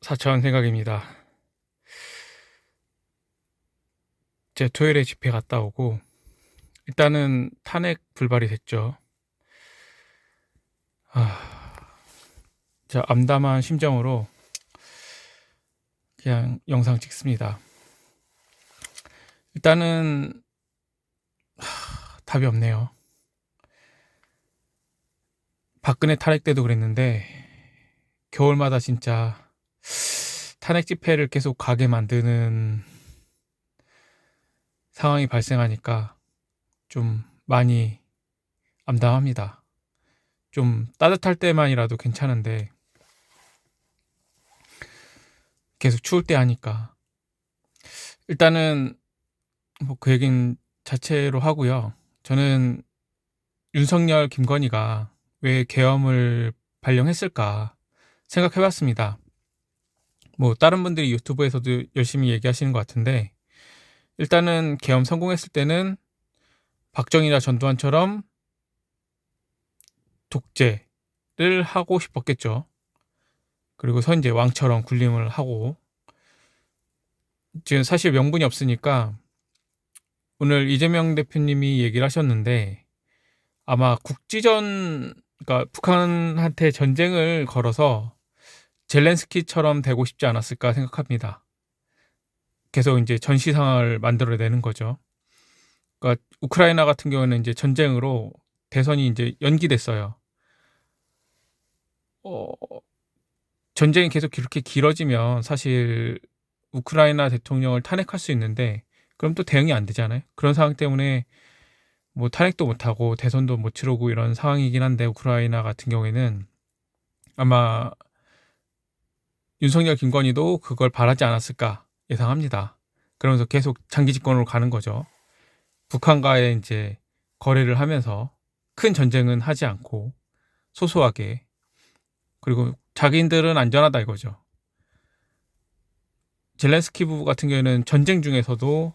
사천 생각입니다. 제 토요일에 집회 갔다 오고 일단은 탄핵 불발이 됐죠. 자, 암담한 심정으로 그냥 영상 찍습니다. 일단은 답이 없네요. 박근혜 탄핵 때도 그랬는데 겨울마다 진짜 탄핵 집회를 계속 가게 만드는 상황이 발생하니까 좀 많이 암담합니다. 좀 따뜻할 때만이라도 괜찮은데 계속 추울 때 하니까 일단은 뭐 그 얘긴 자체로 하고요. 저는 윤석열, 김건희가 왜 계엄을 발령했을까 생각해봤습니다. 뭐 다른 분들이 유튜브에서도 열심히 얘기하시는 것 같은데 일단은 계엄 성공했을 때는 박정희나 전두환처럼 독재를 하고 싶었겠죠. 그리고서 이제 왕처럼 군림을 하고 지금 사실 명분이 없으니까 오늘 이재명 대표님이 얘기를 하셨는데 아마 국지전, 그러니까 북한한테 전쟁을 걸어서 젤렌스키처럼 되고 싶지 않았을까 생각합니다. 계속 이제 전시 상황을 만들어내는 거죠. 그러니까 우크라이나 같은 경우는 이제 전쟁으로 대선이 이제 연기됐어요. 전쟁이 계속 이렇게 길어지면 사실 우크라이나 대통령을 탄핵할 수 있는데 그럼 또 대응이 안 되잖아요. 그런 상황 때문에 뭐 탄핵도 못하고 대선도 못 치르고 이런 상황이긴 한데 우크라이나 같은 경우에는 아마 윤석열, 김건희도 그걸 바라지 않았을까 예상합니다. 그러면서 계속 장기 집권으로 가는 거죠. 북한과의 이제 거래를 하면서 큰 전쟁은 하지 않고 소소하게, 그리고 자기들은 안전하다 이거죠. 젤렌스키 부부 같은 경우에는 전쟁 중에서도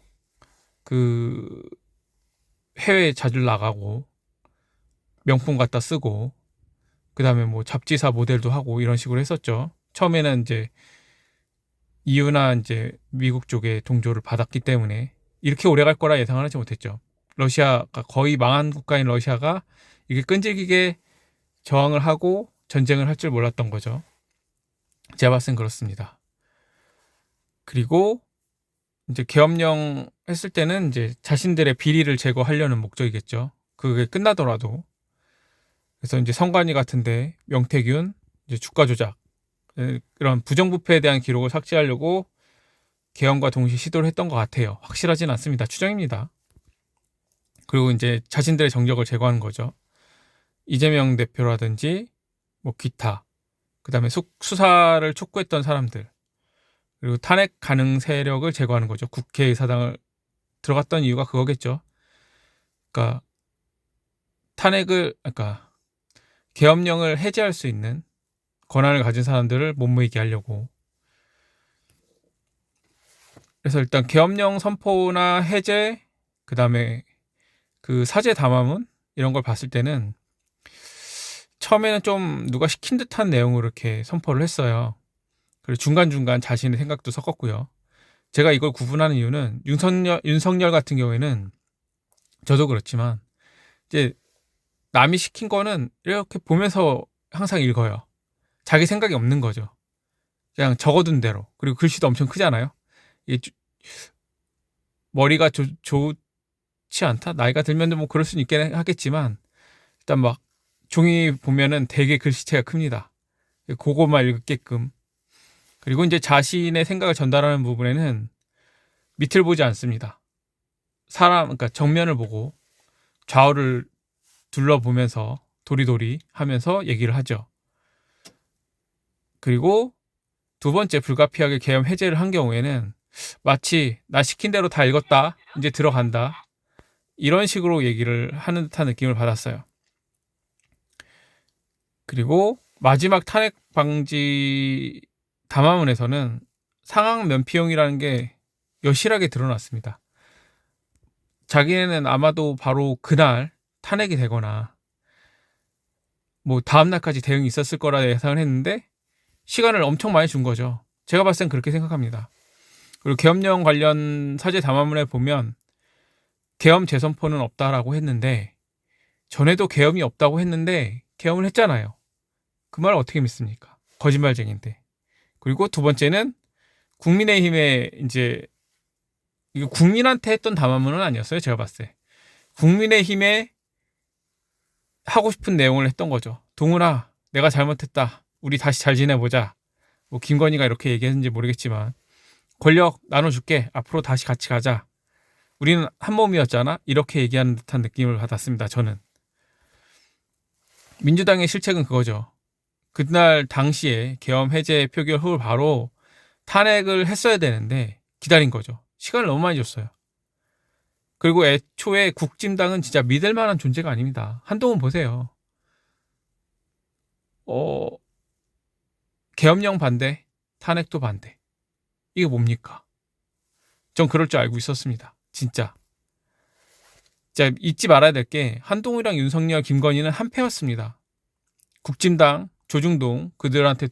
그 해외에 자주 나가고 명품 갖다 쓰고 그다음에 뭐 잡지사 모델도 하고 이런 식으로 했었죠. 처음에는 이제 EU나 이제 미국 쪽의 동조를 받았기 때문에 이렇게 오래 갈 거라 예상을 하지 못했죠. 러시아가 거의 망한 국가인 러시아가 이게 끈질기게 저항을 하고 전쟁을 할 줄 몰랐던 거죠. 제가 봤을 땐 그렇습니다. 그리고 이제 계엄령 했을 때는 이제 자신들의 비리를 제거하려는 목적이겠죠. 그게 끝나더라도. 그래서 이제 선관위 같은데 명태균, 이제 주가 조작, 이런 부정부패에 대한 기록을 삭제하려고 계엄과 동시에 시도를 했던 것 같아요. 확실하진 않습니다. 추정입니다. 그리고 이제 자신들의 정적을 제거하는 거죠. 이재명 대표라든지 뭐 기타, 그다음에 수사를 촉구했던 사람들, 그리고 탄핵 가능 세력을 제거하는 거죠. 국회의사당을 들어갔던 이유가 그거겠죠. 그러니까 그러니까 계엄령을 해제할 수 있는 권한을 가진 사람들을 못 모이게 하려고. 그래서 일단 계엄령 선포나 해제, 그다음에 그 사제 담화문 이런 걸 봤을 때는 처음에는 좀 누가 시킨 듯한 내용으로 이렇게 선포를 했어요. 그리고 중간중간 자신의 생각도 섞었고요. 제가 이걸 구분하는 이유는 윤석열 같은 경우에는 저도 그렇지만 이제 남이 시킨 거는 이렇게 보면서 항상 읽어요. 자기 생각이 없는 거죠. 그냥 적어둔 대로. 그리고 글씨도 엄청 크잖아요. 이게 머리가 좋지 않다? 나이가 들면 뭐 그럴 수는 있긴 하겠지만 일단 막 종이 보면은 되게 글씨체가 큽니다. 그거만 읽게끔. 그리고 이제 자신의 생각을 전달하는 부분에는 밑을 보지 않습니다. 그러니까 정면을 보고 좌우를 둘러보면서 도리도리 하면서 얘기를 하죠. 그리고 두 번째, 불가피하게 계엄 해제를 한 경우에는 마치 나 시킨 대로 다 읽었다, 이제 들어간다, 이런 식으로 얘기를 하는 듯한 느낌을 받았어요. 그리고 마지막 탄핵 방지 담화문에서는 상황 면피용이라는 게 여실하게 드러났습니다. 자기네는 아마도 바로 그날 탄핵이 되거나 뭐 다음 날까지 대응이 있었을 거라 예상을 했는데 시간을 엄청 많이 준 거죠. 제가 봤을 땐 그렇게 생각합니다. 그리고 계엄령 관련 사제 담화문에 보면 계엄 재선포는 없다라고 했는데, 전에도 계엄이 없다고 했는데 계엄을 했잖아요. 그 말을 어떻게 믿습니까? 거짓말쟁인데. 그리고 두 번째는 국민의힘에 이제, 이거 국민한테 했던 담화문은 아니었어요. 제가 봤을 때 국민의힘에 하고 싶은 내용을 했던 거죠. 동훈아, 내가 잘못했다, 우리 다시 잘 지내보자. 뭐 김건희가 이렇게 얘기했는지 모르겠지만, 권력 나눠줄게, 앞으로 다시 같이 가자, 우리는 한 몸이었잖아, 이렇게 얘기하는 듯한 느낌을 받았습니다. 저는 민주당의 실책은 그거죠. 그날 당시에 계엄 해제 표결 후 바로 탄핵을 했어야 되는데 기다린 거죠. 시간을 너무 많이 줬어요. 그리고 애초에 국진당은 진짜 믿을 만한 존재가 아닙니다. 한동훈 보세요. 계엄령 반대, 탄핵도 반대. 이게 뭡니까? 전 그럴 줄 알고 있었습니다. 진짜 잊지 말아야 될 게, 한동훈이랑 윤석열, 김건희는 한패였습니다. 국진당, 조중동, 그들한테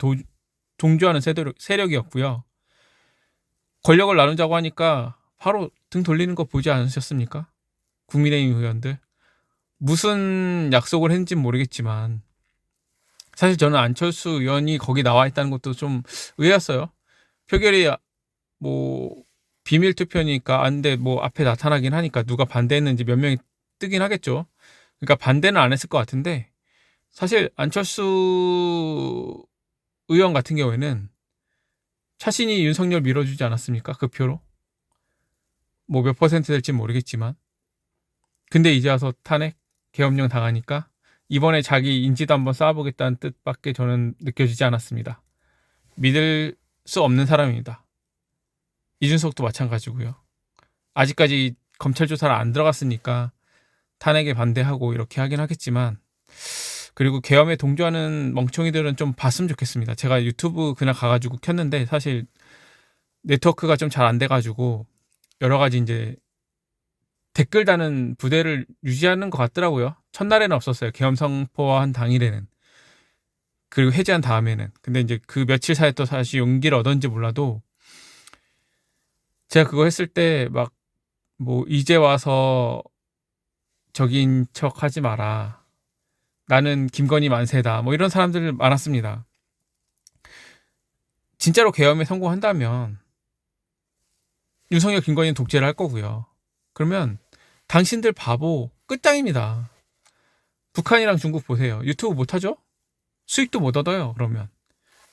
동조하는 세력이었고요. 권력을 나누자고 하니까 바로 등 돌리는 거 보지 않으셨습니까? 국민의힘 의원들. 무슨 약속을 했는지는 모르겠지만, 사실 저는 안철수 의원이 거기 나와 있다는 것도 좀 의아했어요. 표결이 뭐 비밀 투표니까 안 돼, 뭐 앞에 나타나긴 하니까 누가 반대했는지 몇 명이 뜨긴 하겠죠. 그러니까 반대는 안 했을 것 같은데, 사실 안철수 의원 같은 경우에는 자신이 윤석열 밀어주지 않았습니까? 그 표로. 뭐 몇 퍼센트 될지 모르겠지만. 근데 이제 와서 탄핵, 계엄령 당하니까 이번에 자기 인지도 한번 쌓아보겠다는 뜻밖에 저는 느껴지지 않았습니다. 믿을 수 없는 사람입니다. 이준석도 마찬가지고요. 아직까지 검찰 조사를 안 들어갔으니까 탄핵에 반대하고 이렇게 하긴 하겠지만, 그리고 계엄에 동조하는 멍청이들은 좀 봤으면 좋겠습니다. 제가 유튜브 그냥 가가지고 켰는데 사실 네트워크가 좀 잘 안 돼가지고 여러 가지 이제 댓글 다는 부대를 유지하는 것 같더라고요. 첫날에는 없었어요. 계엄 선포한 당일에는. 그리고 해제한 다음에는. 근데 이제 그 며칠 사이에 또 다시 용기를 얻었는지 몰라도, 제가 그거 했을 때 막 뭐 이제 와서 적인 척 하지 마라, 나는 김건희 만세다, 뭐 이런 사람들 많았습니다. 진짜로 계엄에 성공한다면 윤석열, 김건희는 독재를 할 거고요. 그러면 당신들 바보 끝장입니다. 북한이랑 중국 보세요. 유튜브 못하죠? 수익도 못 얻어요. 그러면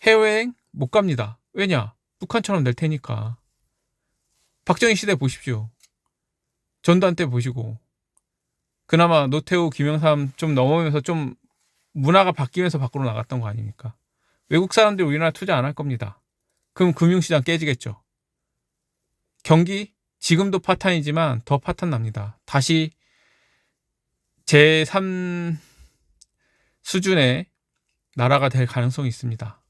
해외여행 못 갑니다. 왜냐? 북한처럼 낼 테니까. 박정희 시대 보십시오. 전두환 때 보시고. 그나마 노태우, 김영삼 좀 넘어오면서 좀 문화가 바뀌면서 밖으로 나갔던 거 아닙니까? 외국 사람들이 우리나라 투자 안 할 겁니다. 그럼 금융시장 깨지겠죠. 경기 지금도 파탄이지만 더 파탄 납니다. 다시 제3 수준의 나라가 될 가능성이 있습니다.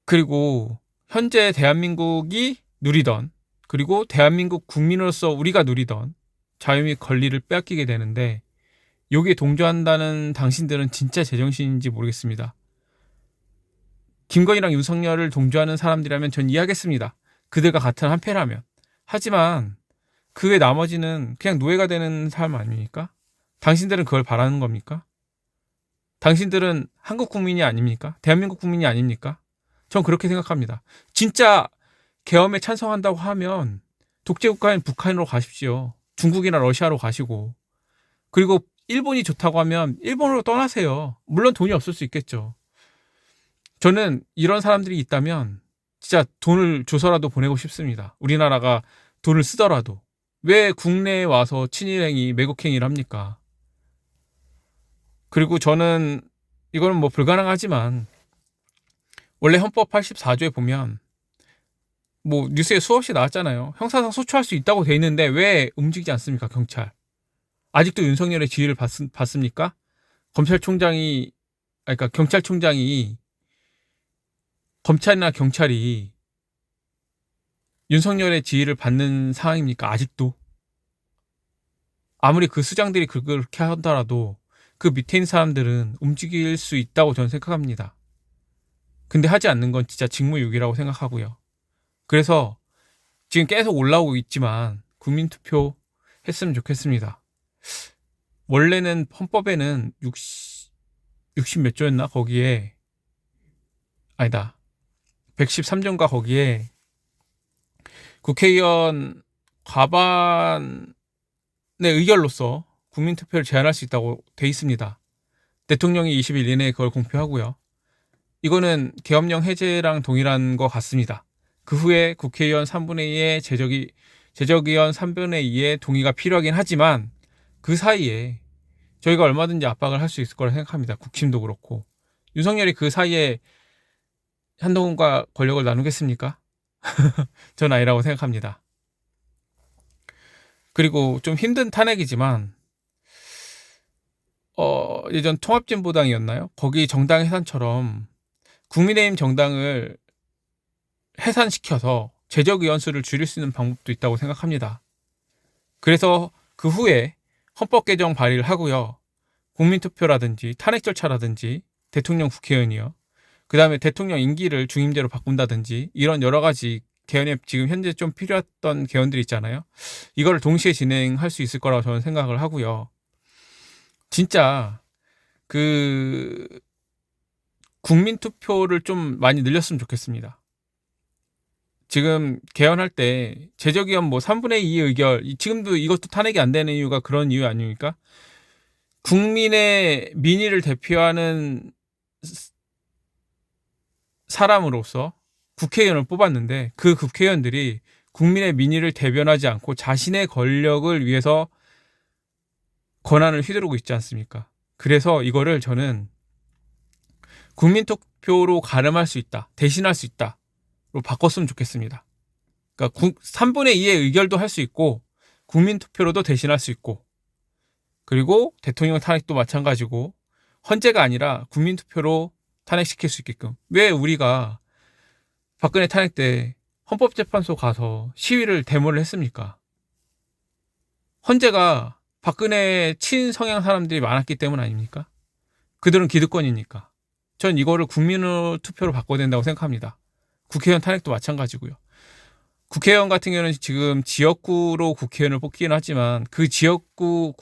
그리고 현재 대한민국이 누리던, 그리고 대한민국 국민으로서 우리가 누리던 자유 및 권리를 빼앗기게 되는데, 여기에 동조한다는 당신들은 진짜 제정신인지 모르겠습니다. 김건희랑 윤석열을 동조하는 사람들이라면 전 이해하겠습니다. 그들과 같은 한패라면. 하지만 그 외 나머지는 그냥 노예가 되는 사람 아닙니까? 당신들은 그걸 바라는 겁니까? 당신들은 한국 국민이 아닙니까? 대한민국 국민이 아닙니까? 전 그렇게 생각합니다. 진짜 계엄에 찬성한다고 하면 독재국가인 북한으로 가십시오. 중국이나 러시아로 가시고. 그리고 일본이 좋다고 하면 일본으로 떠나세요. 물론 돈이 없을 수 있겠죠. 저는 이런 사람들이 있다면 진짜 돈을 줘서라도 보내고 싶습니다. 우리나라가 돈을 쓰더라도. 왜 국내에 와서 친일행위, 매국행위를 합니까? 그리고 저는 이거는 뭐 불가능하지만, 원래 헌법 84조에 보면 뭐 뉴스에 수없이 나왔잖아요. 형사상 소추할 수 있다고 돼 있는데 왜 움직이지 않습니까? 경찰. 아직도 윤석열의 지휘를 받습니까? 검찰총장이, 그러니까 경찰총장이, 검찰이나 경찰이 윤석열의 지휘를 받는 상황입니까? 아직도. 아무리 그 수장들이 그렇게 하더라도 그 밑에 있는 사람들은 움직일 수 있다고 저는 생각합니다. 근데 하지 않는 건 진짜 직무유기라고 생각하고요. 그래서 지금 계속 올라오고 있지만 국민투표 했으면 좋겠습니다. 원래는 헌법에는 60 몇 조였나? 거기에 아니다. 113조인가 거기에 국회의원 과반의 의결로서 국민투표를 제한할 수 있다고 돼 있습니다. 대통령이 20일 이내에 그걸 공표하고요. 이거는 계엄령 해제랑 동일한 것 같습니다. 그 후에 국회의원 3분의 2의 제적의원 3분의 2의 동의가 필요하긴 하지만 그 사이에 저희가 얼마든지 압박을 할 수 있을 거라 생각합니다. 국힘도 그렇고. 윤석열이 그 사이에 한동훈과 권력을 나누겠습니까? 전 아니라고 생각합니다. 그리고 좀 힘든 탄핵이지만 예전 통합진보당이었나요? 거기 정당 해산처럼 국민의힘 정당을 해산시켜서 제적의원 수를 줄일 수 있는 방법도 있다고 생각합니다. 그래서 그 후에 헌법 개정 발의를 하고요. 국민투표라든지 탄핵 절차라든지 대통령 국회의원이요. 그 다음에 대통령 임기를 중임제로 바꾼다든지 이런 여러 가지 개헌에 지금 현재 좀 필요했던 개헌들이 있잖아요. 이거를 동시에 진행할 수 있을 거라고 저는 생각을 하고요. 진짜 그 국민투표를 좀 많이 늘렸으면 좋겠습니다. 지금 개헌할 때 제적의원 뭐 3분의 2 의결, 지금도 이것도 탄핵이 안 되는 이유가 그런 이유 아닙니까? 국민의 민의를 대표하는 사람으로서 국회의원을 뽑았는데 그 국회의원들이 국민의 민의를 대변하지 않고 자신의 권력을 위해서 권한을 휘두르고 있지 않습니까? 그래서 이거를 저는 국민투표로 가름할 수 있다, 대신할 수 있다로 바꿨으면 좋겠습니다. 그러니까 3분의 2의 의결도 할 수 있고 국민투표로도 대신할 수 있고, 그리고 대통령 탄핵도 마찬가지고 헌재가 아니라 국민투표로 탄핵시킬 수 있게끔. 왜 우리가 박근혜 탄핵 때 헌법재판소 가서 시위를 데모를 했습니까? 헌재가 박근혜 친성향 사람들이 많았기 때문 아닙니까? 그들은 기득권이니까. 전 이거를 국민의 투표로 바꿔야 된다고 생각합니다. 국회의원 탄핵도 마찬가지고요. 국회의원 같은 경우는 지금 지역구로 국회의원을 뽑기는 하지만 그 지역구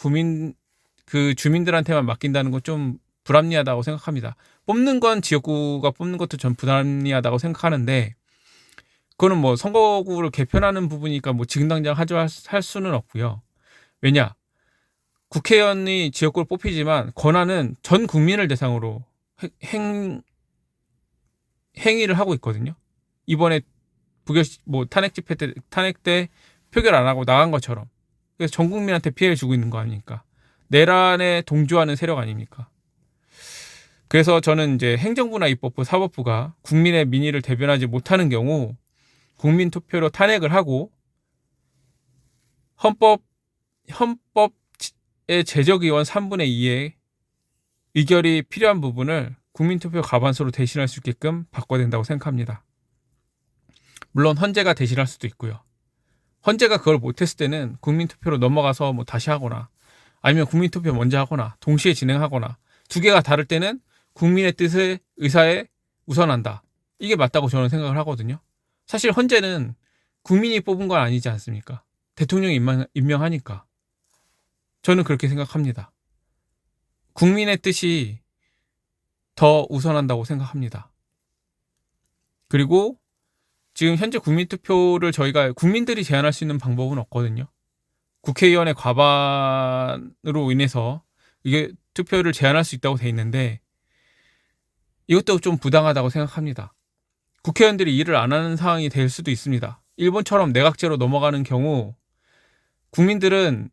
그 주민들한테만 맡긴다는 건 좀 불합리하다고 생각합니다. 뽑는 건 지역구가 뽑는 것도 전 불합리하다고 생각하는데, 그거는 뭐 선거구를 개편하는 부분이니까 뭐 지금 당장 할 수는 없고요. 왜냐? 국회의원이 지역구를 뽑히지만 권한은 전 국민을 대상으로 행위를 하고 있거든요. 이번에 탄핵 때 표결 안 하고 나간 것처럼. 그래서 전 국민한테 피해를 주고 있는 거 아닙니까? 내란에 동조하는 세력 아닙니까? 그래서 저는 이제 행정부나 입법부, 사법부가 국민의 민의를 대변하지 못하는 경우 국민투표로 탄핵을 하고 헌법의 제적의원 3분의 2의 의결이 필요한 부분을 국민투표 과반수로 대신할 수 있게끔 바꿔야 된다고 생각합니다. 물론 헌재가 대신할 수도 있고요. 헌재가 그걸 못했을 때는 국민투표로 넘어가서 뭐 다시 하거나, 아니면 국민투표 먼저 하거나 동시에 진행하거나, 두 개가 다를 때는 국민의 뜻을 의사에 우선한다. 이게 맞다고 저는 생각을 하거든요. 사실 헌재는 국민이 뽑은 건 아니지 않습니까? 대통령이 임명하니까. 저는 그렇게 생각합니다. 국민의 뜻이 더 우선한다고 생각합니다. 그리고 지금 현재 국민투표를 저희가 국민들이 제한할 수 있는 방법은 없거든요. 국회의원의 과반으로 인해서 이게 투표를 제한할 수 있다고 돼 있는데, 이것도 좀 부당하다고 생각합니다. 국회의원들이 일을 안 하는 상황이 될 수도 있습니다. 일본처럼 내각제로 넘어가는 경우 국민들은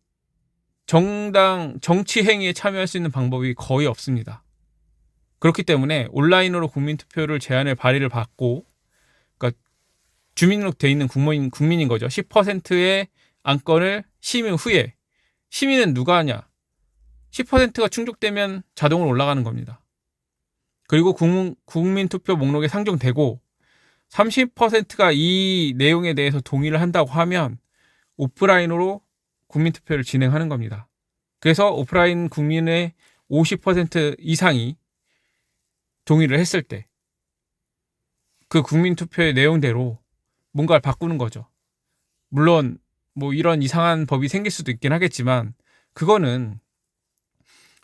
정치 행위에 참여할 수 있는 방법이 거의 없습니다. 그렇기 때문에 온라인으로 국민투표를 제한을 발의를 받고, 그러니까 주민으로 돼 있는 국민인 거죠. 10%의 안건을 심의 후에, 심의는 누가 하냐? 10%가 충족되면 자동으로 올라가는 겁니다. 그리고 국민투표 목록에 상정되고 30%가 이 내용에 대해서 동의를 한다고 하면 오프라인으로 국민투표를 진행하는 겁니다. 그래서 오프라인 국민의 50% 이상이 동의를 했을 때 그 국민투표의 내용대로 뭔가를 바꾸는 거죠. 물론 뭐 이런 이상한 법이 생길 수도 있긴 하겠지만 그거는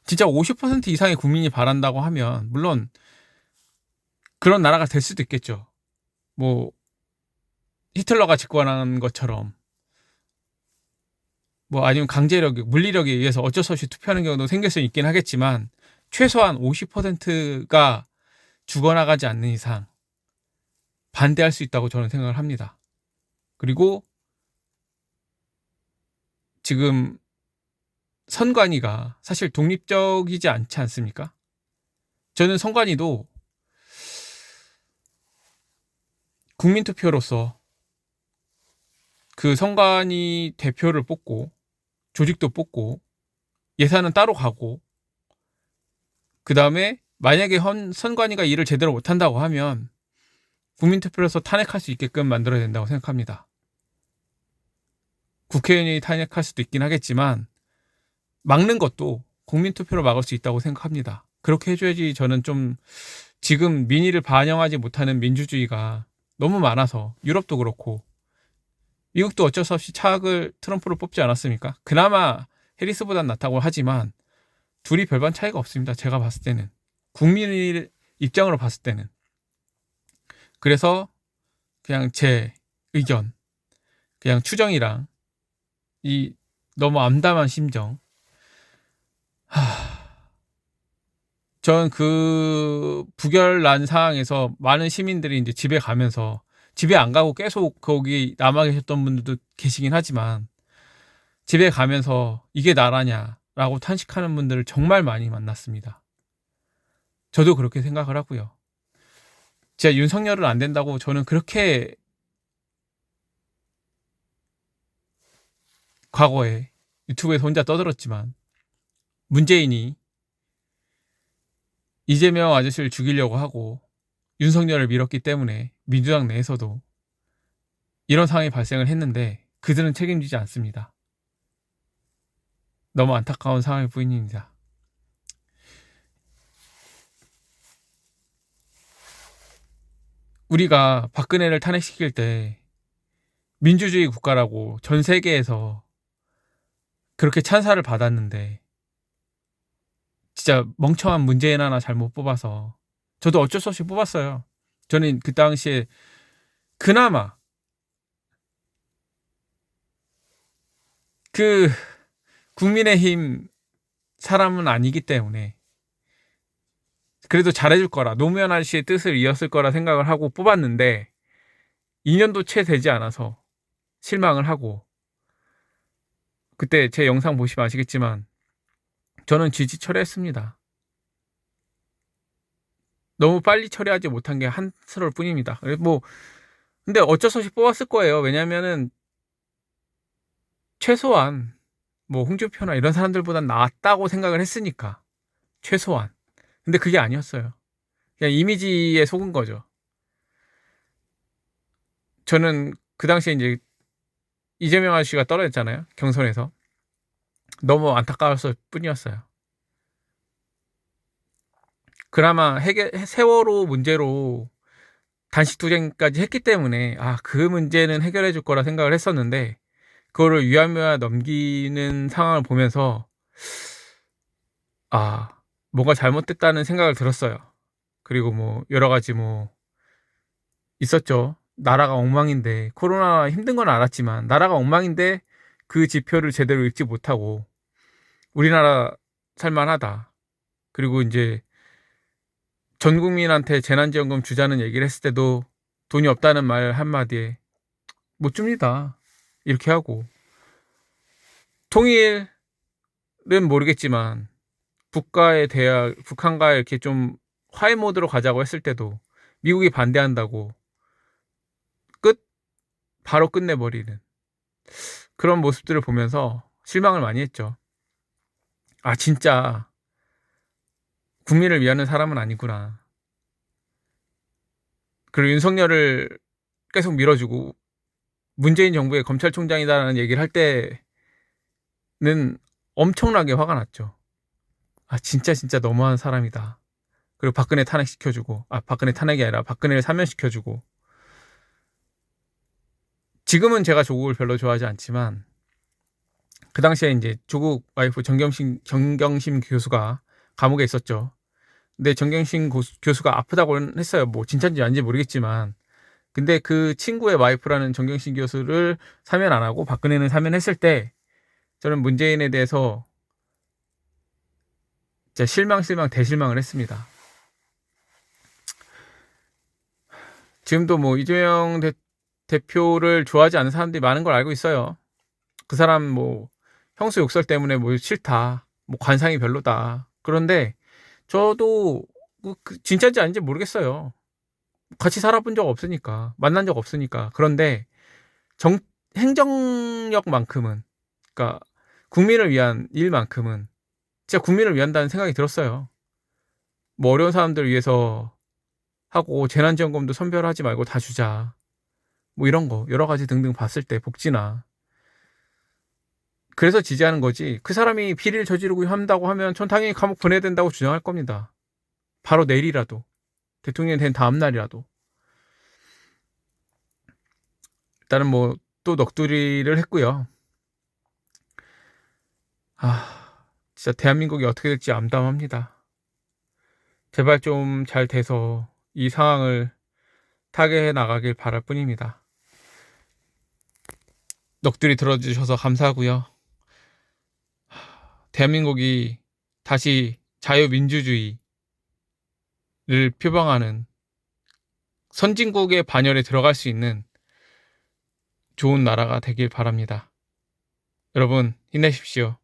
진짜 50% 이상의 국민이 바란다고 하면 물론 그런 나라가 될 수도 있겠죠. 뭐 히틀러가 집권한 것처럼 뭐 아니면 강제력, 물리력에 의해서 어쩔 수 없이 투표하는 경우도 생길 수 있긴 하겠지만 최소한 50%가 죽어나가지 않는 이상 반대할 수 있다고 저는 생각을 합니다. 그리고 지금 선관위가 사실 독립적이지 않지 않습니까? 저는 선관위도 국민투표로서 그 선관위 대표를 뽑고 조직도 뽑고 예산은 따로 가고 그 다음에 만약에 선관위가 일을 제대로 못한다고 하면 국민투표로서 탄핵할 수 있게끔 만들어야 된다고 생각합니다. 국회의원이 탄핵할 수도 있긴 하겠지만 막는 것도 국민투표로 막을 수 있다고 생각합니다. 그렇게 해줘야지. 저는 좀 지금 민의를 반영하지 못하는 민주주의가 너무 많아서 유럽도 그렇고 미국도 어쩔 수 없이 차악을 트럼프를 뽑지 않았습니까? 그나마 해리스보단 낫다고 하지만 둘이 별반 차이가 없습니다. 제가 봤을 때는 국민의 입장으로 봤을 때는. 그래서 그냥 제 의견, 그냥 추정이랑 이 너무 암담한 심정, 전 그 부결 난 상황에서 많은 시민들이 이제 집에 가면서 집에 안 가고 계속 거기 남아 계셨던 분들도 계시긴 하지만 집에 가면서 이게 나라냐라고 탄식하는 분들을 정말 많이 만났습니다. 저도 그렇게 생각을 하고요. 진짜 윤석열은 안 된다고 저는 그렇게 과거에 유튜브에서 혼자 떠들었지만 문재인이 이재명 아저씨를 죽이려고 하고 윤석열을 밀었기 때문에 민주당 내에서도 이런 상황이 발생을 했는데 그들은 책임지지 않습니다. 너무 안타까운 상황일 뿐입니다. 우리가 박근혜를 탄핵시킬 때 민주주의 국가라고 전 세계에서 그렇게 찬사를 받았는데 진짜 멍청한 문재인 하나 잘못 뽑아서 저도 어쩔 수 없이 뽑았어요. 저는 그 당시에 그나마 그 국민의힘 사람은 아니기 때문에 그래도 잘해줄 거라, 노무현 아저씨의 뜻을 이었을 거라 생각을 하고 뽑았는데 2년도 채 되지 않아서 실망을 하고, 그때 제 영상 보시면 아시겠지만 저는 지지 처리했습니다. 너무 빨리 처리하지 못한 게 한스러울 뿐입니다. 뭐 근데 어쩔 수 없이 뽑았을 거예요. 왜냐면은 최소한 뭐 홍준표나 이런 사람들보단 낫다고 생각을 했으니까. 최소한. 근데 그게 아니었어요. 그냥 이미지에 속은 거죠. 저는 그 당시에 이제 이재명 아저씨가 떨어졌잖아요. 경선에서. 너무 안타까웠을 뿐이었어요. 그나마 세월호 문제로 단식투쟁까지 했기 때문에 그 문제는 해결해 줄 거라 생각을 했었는데 그거를 유야무야 넘기는 상황을 보면서 뭔가 잘못됐다는 생각을 들었어요. 그리고 뭐 여러 가지 뭐 있었죠. 나라가 엉망인데, 코로나 힘든 건 알았지만 나라가 엉망인데 그 지표를 제대로 읽지 못하고 우리나라 살만하다. 그리고 이제 전 국민한테 재난지원금 주자는 얘기를 했을 때도 돈이 없다는 말 한마디에 못 줍니다. 이렇게 하고, 통일은 모르겠지만 북한과 이렇게 좀 화해 모드로 가자고 했을 때도 미국이 반대한다고 바로 끝내버리는 그런 모습들을 보면서 실망을 많이 했죠. 진짜 국민을 위하는 사람은 아니구나. 그리고 윤석열을 계속 밀어주고 문재인 정부의 검찰총장이다라는 얘기를 할 때는 엄청나게 화가 났죠. 진짜 너무한 사람이다. 그리고 박근혜 탄핵시켜주고, 박근혜 탄핵이 아니라 박근혜를 사면시켜주고. 지금은 제가 조국을 별로 좋아하지 않지만 그 당시에 이제 조국 와이프 정경심 교수가 감옥에 있었죠. 근데 정경심 교수가 아프다고는 했어요. 뭐 진짜인지 아닌지 모르겠지만. 근데 그 친구의 와이프라는 정경심 교수를 사면 안 하고 박근혜는 사면했을 때 저는 문재인에 대해서 진짜 실망 대실망을 했습니다. 지금도 뭐 이재명 대표를 좋아하지 않는 사람들이 많은 걸 알고 있어요. 그 사람 뭐 형수 욕설 때문에 뭐 싫다, 뭐 관상이 별로다. 그런데 저도 진짜인지 아닌지 모르겠어요. 같이 살아본 적 없으니까, 만난 적 없으니까. 그런데 행정력만큼은, 그러니까 국민을 위한 일만큼은 진짜 국민을 위한다는 생각이 들었어요. 뭐 어려운 사람들을 위해서 하고 재난지원금도 선별하지 말고 다 주자. 뭐 이런 거 여러 가지 등등 봤을 때 복지나. 그래서 지지하는 거지. 그 사람이 비리를 저지르고 한다고 하면 전 당연히 감옥 보내야 된다고 주장할 겁니다. 바로 내일이라도, 대통령이 된 다음 날이라도. 일단은 뭐 또 넋두리를 했고요. 진짜 대한민국이 어떻게 될지 암담합니다. 제발 좀 잘 돼서 이 상황을 타개해 나가길 바랄 뿐입니다. 넋두리 들어주셔서 감사하고요. 대한민국이 다시 자유민주주의를 표방하는 선진국의 반열에 들어갈 수 있는 좋은 나라가 되길 바랍니다. 여러분 힘내십시오.